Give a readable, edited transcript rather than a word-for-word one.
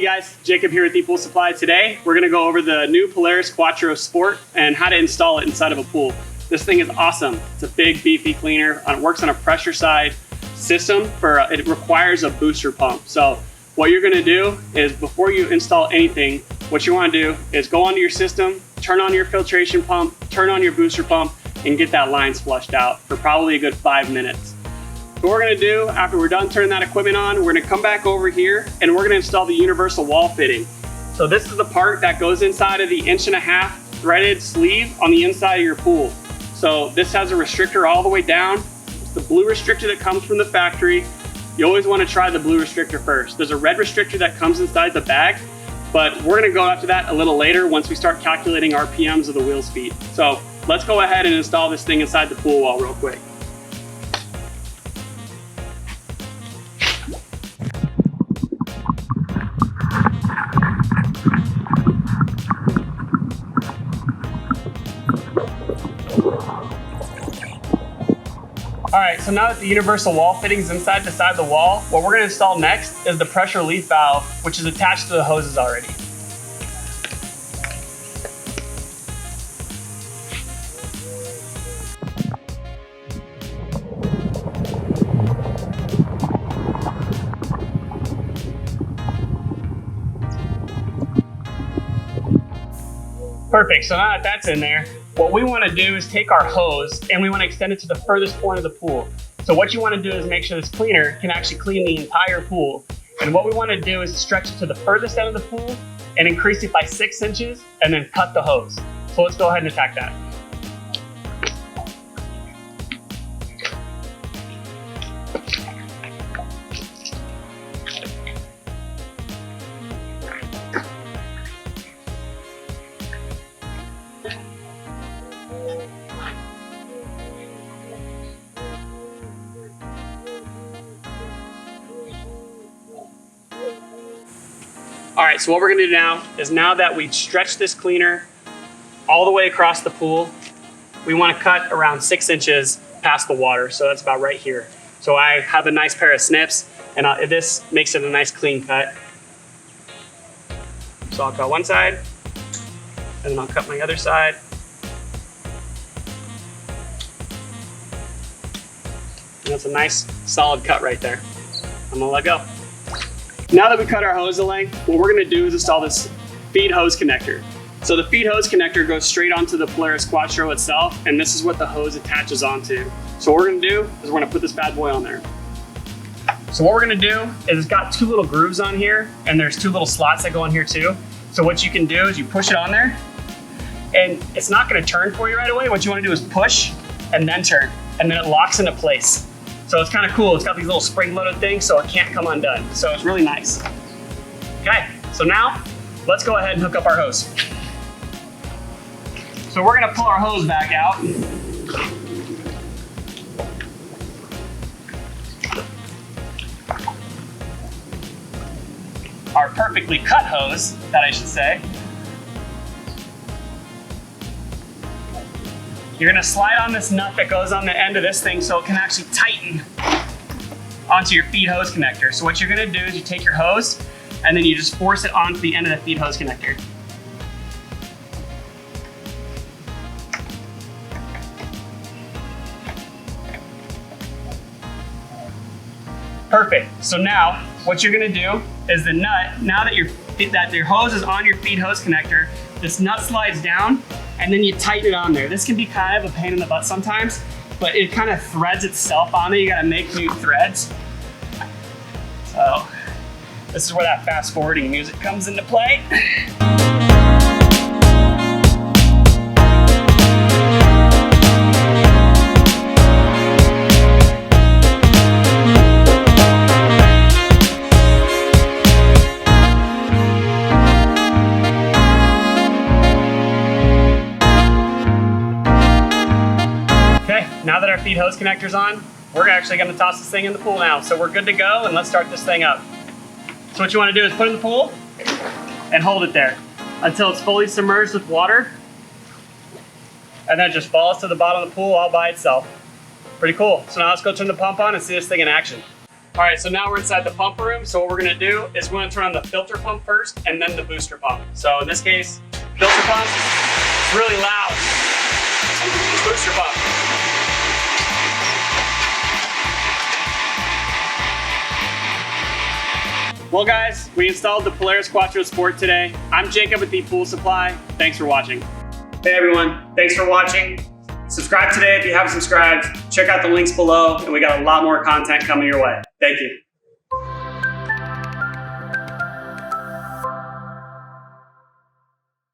guys, Jacob here with ePoolSupply. Today we're going to go over the new Polaris Quattro Sport and how to install it inside of a pool. This thing is awesome. It's a big beefy cleaner. It works on a pressure side system. It requires a booster pump. So what you're going to do is before you install anything, what you want to do is go onto your system, turn on your filtration pump, turn on your booster pump, and get that lines flushed out for probably a good 5 minutes. What we're going to do after we're done turning that equipment on, we're going to come back over here and we're going to install the universal wall fitting. So this is the part that goes inside of the 1.5" threaded sleeve on the inside of your pool. So this has a restrictor all the way down. It's the blue restrictor that comes from the factory. You always want to try the blue restrictor first. There's a red restrictor that comes inside the bag, but we're going to go after that a little later once we start calculating RPMs of the wheel speed. So let's go ahead and install this thing inside the pool wall real quick. All right, so now that the universal wall fitting is inside the side of the wall, what we're going to install next is the pressure relief valve, which is attached to the hoses already. Perfect, so now that that's in there, what we want to do is take our hose and we want to extend it to the furthest point of the pool. So what you want to do is make sure this cleaner can actually clean the entire pool. And what we want to do is stretch it to the furthest end of the pool and increase it by 6 inches and then cut the hose. So let's go ahead and attack that. All right, so what we're gonna do now is now that we've stretched this cleaner all the way across the pool, we wanna cut around 6 inches past the water. So that's about right here. So I have a nice pair of snips and this makes it a nice clean cut. So I'll cut one side and then I'll cut my other side. And that's a nice solid cut right there. I'm gonna let go. Now that we cut our hose to length, what we're gonna do is install this feed hose connector. So the feed hose connector goes straight onto the Polaris Quattro itself, and this is what the hose attaches onto. So what we're gonna do is we're gonna put this bad boy on there. So what we're gonna do is it's got 2 little grooves on here, and there's 2 little slots that go on here too. So what you can do is you push it on there, and it's not gonna turn for you right away. What you wanna do is push and then turn, and then it locks into place. So it's kind of cool. It's got these little spring-loaded things so it can't come undone. So it's really nice. Okay, so now let's go ahead and hook up our hose. So we're gonna pull our hose back out. Our perfectly cut hose, that I should say. You're gonna slide on this nut that goes on the end of this thing so it can actually tighten onto your feed hose connector. So what you're gonna do is you take your hose and then you just force it onto the end of the feed hose connector. Perfect. So now what you're gonna do is the nut, now that your hose is on your feed hose connector, this nut slides down and then you tighten it on there. This can be kind of a pain in the butt sometimes, but it kind of threads itself on there. You gotta make new threads. So this is where that fast forwarding music comes into play. Now that our feed hose connector's on, we're actually gonna toss this thing in the pool now. So we're good to go, and let's start this thing up. So what you wanna do is put it in the pool and hold it there until it's fully submerged with water, and then it just falls to the bottom of the pool all by itself. Pretty cool. So now let's go turn the pump on and see this thing in action. All right, so now we're inside the pump room. So what we're gonna do is we're gonna turn on the filter pump first and then the booster pump. So in this case, filter pump, it's really loud. Booster pump. Well guys, we installed the Polaris Quattro Sport today. I'm Jacob with ePoolSupply. Thanks for watching. Hey everyone, thanks for watching. Subscribe today if you haven't subscribed. Check out the links below, and we got a lot more content coming your way. Thank you.